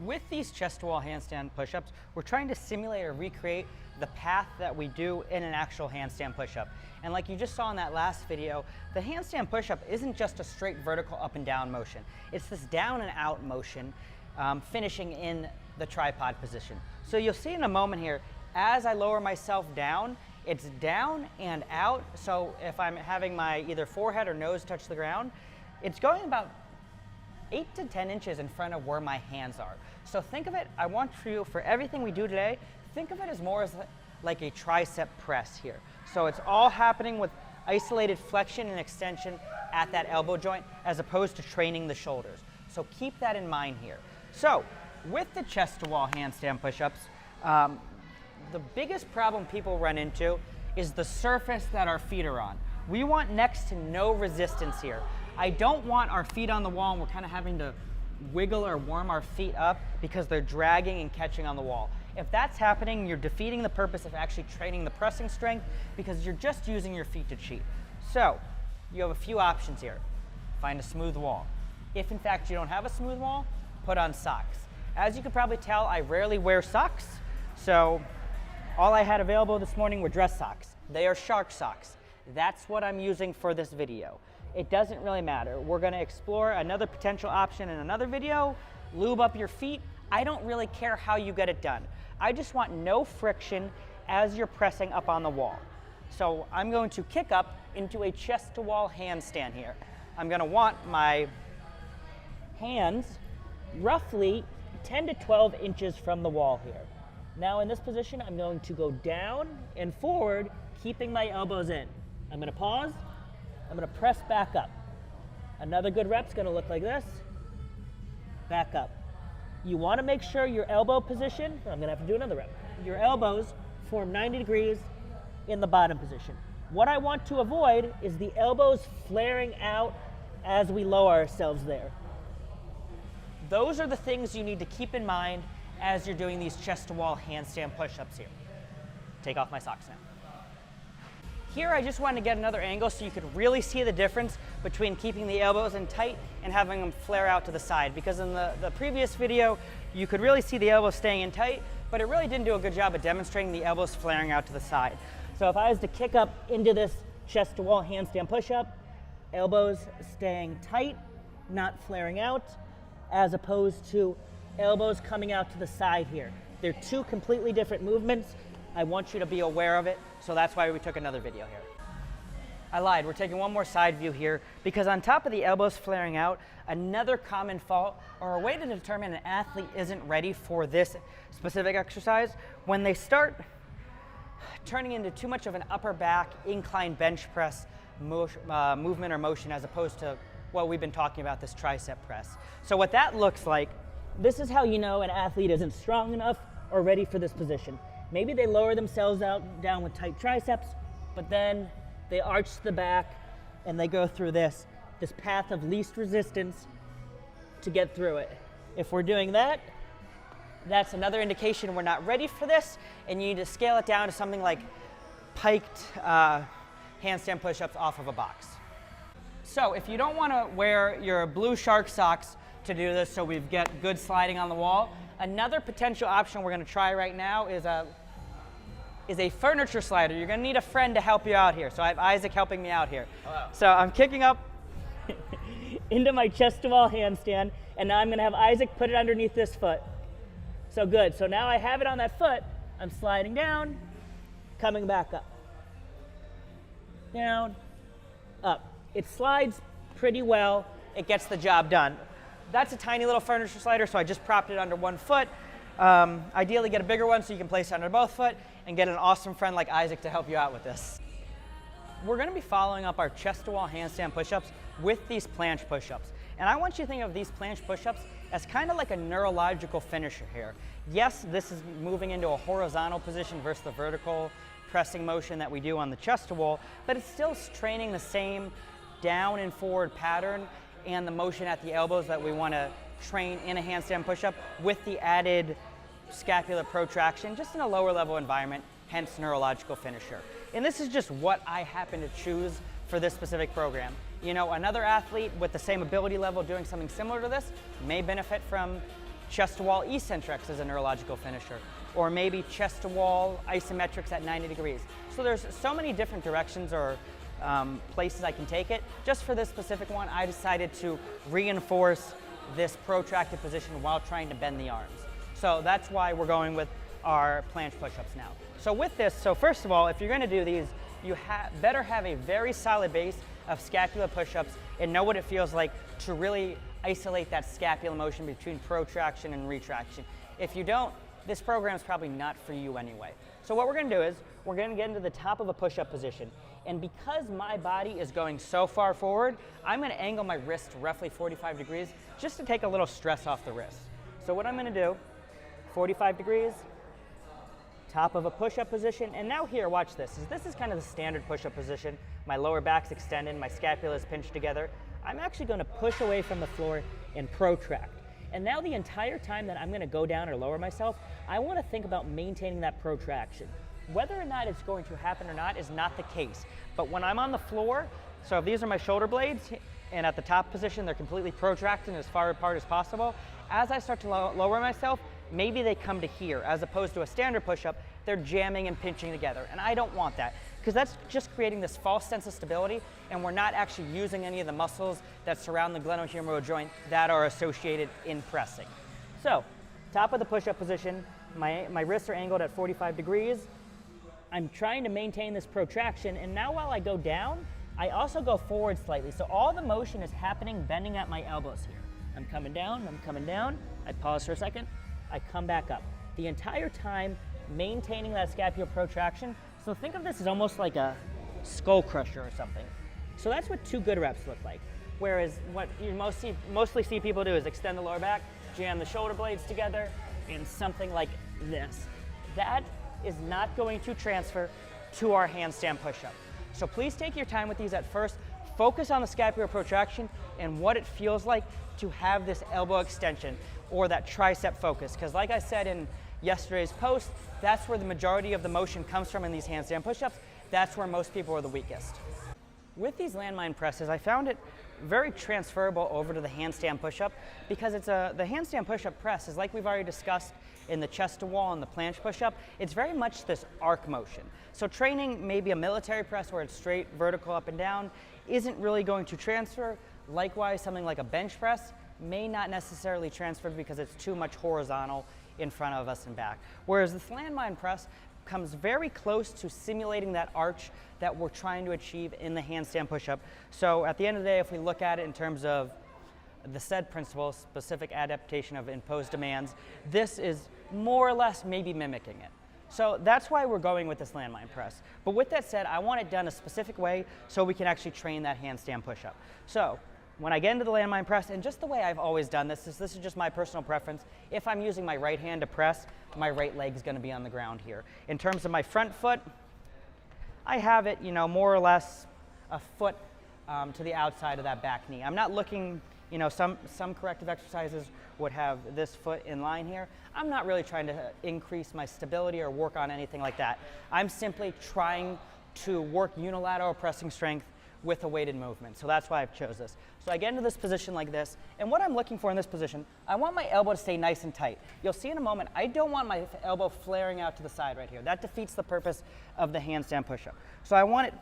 With these chest-to-wall handstand push-ups, we're trying to simulate or recreate the path that we do in an actual handstand push-up. And like you just saw in that last video, the handstand push-up isn't just a straight vertical up and down motion. It's this down and out motion, finishing in the tripod position. So you'll see in a moment here, as I lower myself down, it's down and out. So if I'm having my either forehead or nose touch the ground, it's going about 8 to 10 inches in front of where my hands are. So think of it, I want you, for everything we do today, think of it as more as like a tricep press here. So it's all happening with isolated flexion and extension at that elbow joint as opposed to training the shoulders. So keep that in mind here. So with the chest to wall handstand push-ups, the biggest problem people run into is the surface that our feet are on. We want next to no resistance here. I don't want our feet on the wall and we're kind of having to wiggle or warm our feet up because they're dragging and catching on the wall. If that's happening, you're defeating the purpose of actually training the pressing strength because you're just using your feet to cheat. So you have a few options here. Find a smooth wall. If in fact you don't have a smooth wall, put on socks. As you can probably tell, I rarely wear socks, so all I had available this morning were dress socks. They are shark socks. That's what I'm using for this video. It doesn't really matter. We're gonna explore another potential option in another video. Lube up your feet. I don't really care how you get it done. I just want no friction as you're pressing up on the wall. So I'm going to kick up into a chest to wall handstand here. I'm gonna want my hands roughly 10 to 12 inches from the wall here. Now in this position, I'm going to go down and forward, keeping my elbows in. I'm gonna pause. I'm gonna press back up. Another good rep's gonna look like this. Back up. You wanna make sure your elbow position, I'm gonna have to do another rep. Your elbows form 90 degrees in the bottom position. What I want to avoid is the elbows flaring out as we lower ourselves there. Those are the things you need to keep in mind as you're doing these chest to wall handstand push-ups here. Take off my socks now. Here I just wanted to get another angle so you could really see the difference between keeping the elbows in tight and having them flare out to the side, because in the previous video you could really see the elbows staying in tight, but it really didn't do a good job of demonstrating the elbows flaring out to the side. So if I was to kick up into this chest to wall handstand push-up, elbows staying tight, not flaring out, as opposed to elbows coming out to the side here. They're two completely different movements. I want you to be aware of it, so that's why we took another video here. I lied, we're taking one more side view here because on top of the elbows flaring out, another common fault or a way to determine an athlete isn't ready for this specific exercise, when they start turning into too much of an upper back incline bench press movement or motion as opposed to what we've been talking about, this tricep press. So what that looks like, this is how you know an athlete isn't strong enough or ready for this position. Maybe they lower themselves down with tight triceps, but then they arch the back and they go through this path of least resistance to get through it. If we're doing that, that's another indication we're not ready for this, and you need to scale it down to something like piked handstand push-ups off of a box. So if you don't want to wear your blue shark socks to do this so we get good sliding on the wall, another potential option we're going to try right now is a furniture slider. You're going to need a friend to help you out here. So I have Isaac helping me out here. Hello. So I'm kicking up into my chest to wall handstand, and now I'm going to have Isaac put it underneath this foot. So good. So now I have it on that foot. I'm sliding down, coming back up. Down, up. It slides pretty well. It gets the job done. That's a tiny little furniture slider, so I just propped it under one foot. Ideally get a bigger one so you can place it under both foot and get an awesome friend like Isaac to help you out with this. We're going to be following up our chest to wall handstand push-ups with these planche push-ups. And I want you to think of these planche push-ups as kind of like a neurological finisher here. Yes, this is moving into a horizontal position versus the vertical pressing motion that we do on the chest to wall, but it's still training the same down and forward pattern and the motion at the elbows that we want to train in a handstand push-up with the added scapular protraction, just in a lower level environment, hence neurological finisher. And this is just what I happen to choose for this specific program. You know, another athlete with the same ability level doing something similar to this may benefit from chest to wall eccentrics as a neurological finisher, or maybe chest to wall isometrics at 90 degrees. So there's so many different directions or places I can take it. Just for this specific one, I decided to reinforce this protracted position while trying to bend the arms. So that's why we're going with our planche push-ups now. So with this, so first of all, if you're gonna do these, you better have a very solid base of scapular push-ups and know what it feels like to really isolate that scapular motion between protraction and retraction. If you don't, this program is probably not for you anyway. So what we're gonna do is, we're gonna get into the top of a push-up position. And because my body is going so far forward, I'm gonna angle my wrist roughly 45 degrees just to take a little stress off the wrist. So what I'm gonna do, 45 degrees, top of a push-up position, and now here, watch this. This is kind of the standard push-up position. My lower back's extended, my scapula is pinched together. I'm actually gonna push away from the floor and protract. And now the entire time that I'm gonna go down or lower myself, I wanna think about maintaining that protraction. Whether or not it's going to happen or not is not the case. But when I'm on the floor, so if these are my shoulder blades, and at the top position, they're completely protracted as far apart as possible, as I start to lower myself, maybe they come to here, as opposed to a standard push-up, they're jamming and pinching together. And I don't want that, because that's just creating this false sense of stability, and we're not actually using any of the muscles that surround the glenohumeral joint that are associated in pressing. So, top of the push-up position, my wrists are angled at 45 degrees. I'm trying to maintain this protraction, and now while I go down, I also go forward slightly. So all the motion is happening bending at my elbows here. I'm coming down, I pause for a second, I come back up. The entire time maintaining that scapular protraction. So think of this as almost like a skull crusher or something. So that's what 2 good reps look like. Whereas what you mostly see people do is extend the lower back, jam the shoulder blades together, and something like this. That is not going to transfer to our handstand push-up. So please take your time with these at first. Focus on the scapular protraction and what it feels like to have this elbow extension or that tricep focus. Because like I said in yesterday's post, that's where the majority of the motion comes from in these handstand push-ups. That's where most people are the weakest. With these landmine presses, I found it very transferable over to the handstand push-up because the handstand push-up press is like we've already discussed in the chest to wall and the planche push-up. It's very much this arc motion. So training maybe a military press where it's straight, vertical, up and down isn't really going to transfer. Likewise, something like a bench press may not necessarily transfer because it's too much horizontal in front of us and back. Whereas the landmine press comes very close to simulating that arch that we're trying to achieve in the handstand push-up. So at the end of the day, if we look at it in terms of the SAID principle, specific adaptation of imposed demands, this is more or less maybe mimicking it. So that's why we're going with this landmine press. But with that said, I want it done a specific way so we can actually train that handstand push-up. So when I get into the landmine press, and just the way I've always done this is just my personal preference. If I'm using my right hand to press, my right leg is going to be on the ground here. In terms of my front foot, I have it, more or less a foot to the outside of that back knee. I'm not looking, some corrective exercises would have this foot in line here. I'm not really trying to increase my stability or work on anything like that. I'm simply trying to work unilateral pressing strength with a weighted movement. So that's why I've chose this. So I get into this position like this, and what I'm looking for in this position, I want my elbow to stay nice and tight. You'll see in a moment, I don't want my elbow flaring out to the side right here. That defeats the purpose of the handstand push-up. So I want it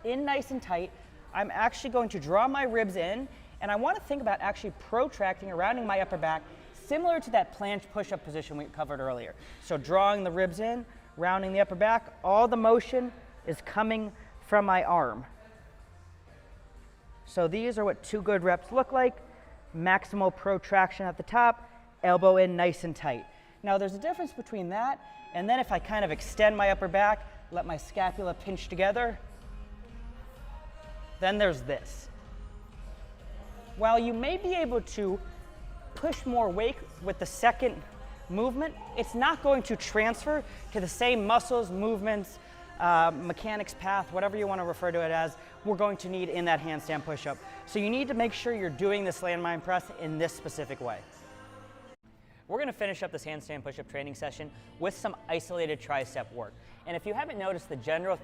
in nice and tight. I'm actually going to draw my ribs in, and I want to think about actually protracting or rounding my upper back, similar to that planche push-up position we covered earlier. So drawing the ribs in, rounding the upper back, all the motion is coming from my arm. So these are what 2 good reps look like. Maximal protraction at the top, elbow in nice and tight. Now there's a difference between that and then if I kind of extend my upper back, let my scapula pinch together, then there's this. While you may be able to push more weight with the second movement, it's not going to transfer to the same muscles, movements, mechanics path, whatever you want to refer to it as, we're going to need in that handstand push-up. So you need to make sure you're doing this landmine press in this specific way. We're going to finish up this handstand push-up training session with some isolated tricep work. And if you haven't noticed, the general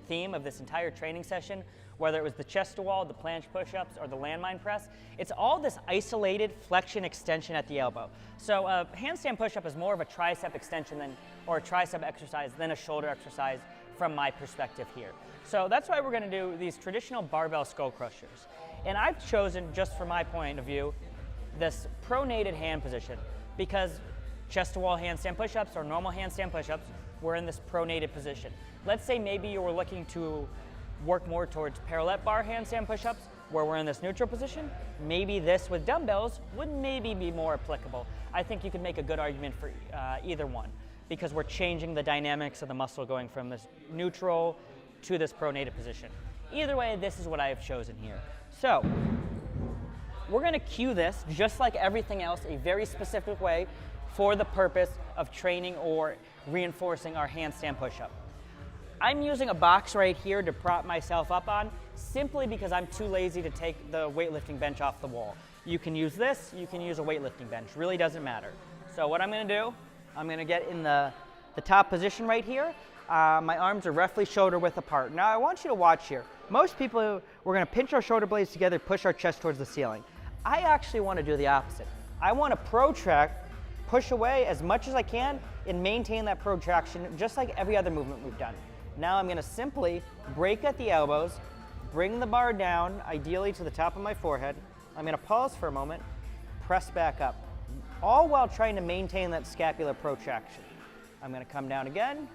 theme of this entire training session whether it was the chest to wall, the planche push-ups, or the landmine press. It's all this isolated flexion extension at the elbow. So a handstand push-up is more of a tricep extension or a tricep exercise than a shoulder exercise from my perspective here. So that's why we're going to do these traditional barbell skull crushers. And I've chosen, just from my point of view, this pronated hand position, because chest to wall handstand push-ups or normal handstand push-ups, we're in this pronated position. Let's say maybe you were looking to work more towards parallel bar handstand push-ups, where we're in this neutral position. Maybe this with dumbbells would maybe be more applicable. I think you could make a good argument for either one, because we're changing the dynamics of the muscle going from this neutral to this pronated position. Either way, this is what I have chosen here. So we're going to cue this, just like everything else, a very specific way for the purpose of training or reinforcing our handstand push-up. I'm using a box right here to prop myself up on, simply because I'm too lazy to take the weightlifting bench off the wall. You can use this, you can use a weightlifting bench, really doesn't matter. So what I'm going to do, I'm going to get in the top position right here. My arms are roughly shoulder width apart. Now I want you to watch here. Most people, we're going to pinch our shoulder blades together, push our chest towards the ceiling. I actually want to do the opposite. I want to protract, push away as much as I can, and maintain that protraction just like every other movement we've done. Now I'm going to simply break at the elbows, bring the bar down, ideally to the top of my forehead. I'm going to pause for a moment, press back up, all while trying to maintain that scapular protraction. I'm going to come down again.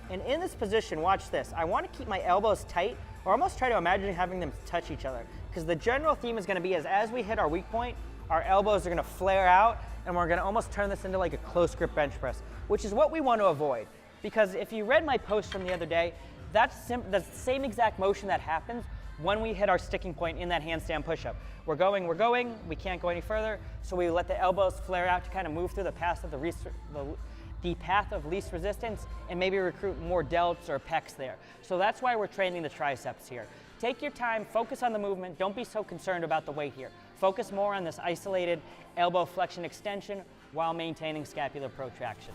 And in this position, watch this. I want to keep my elbows tight, or almost try to imagine having them touch each other. Because the general theme is going to be as we hit our weak point, our elbows are going to flare out, and we're going to almost turn this into like a close grip bench press, which is what we want to avoid. Because if you read my post from the other day, that's the same exact motion that happens when we hit our sticking point in that handstand push-up. We're going, we can't go any further, so we let the elbows flare out to kind of move through the path of the path of least resistance, and maybe recruit more delts or pecs there. So that's why we're training the triceps here. Take your time, focus on the movement, don't be so concerned about the weight here. Focus more on this isolated elbow flexion extension while maintaining scapular protraction.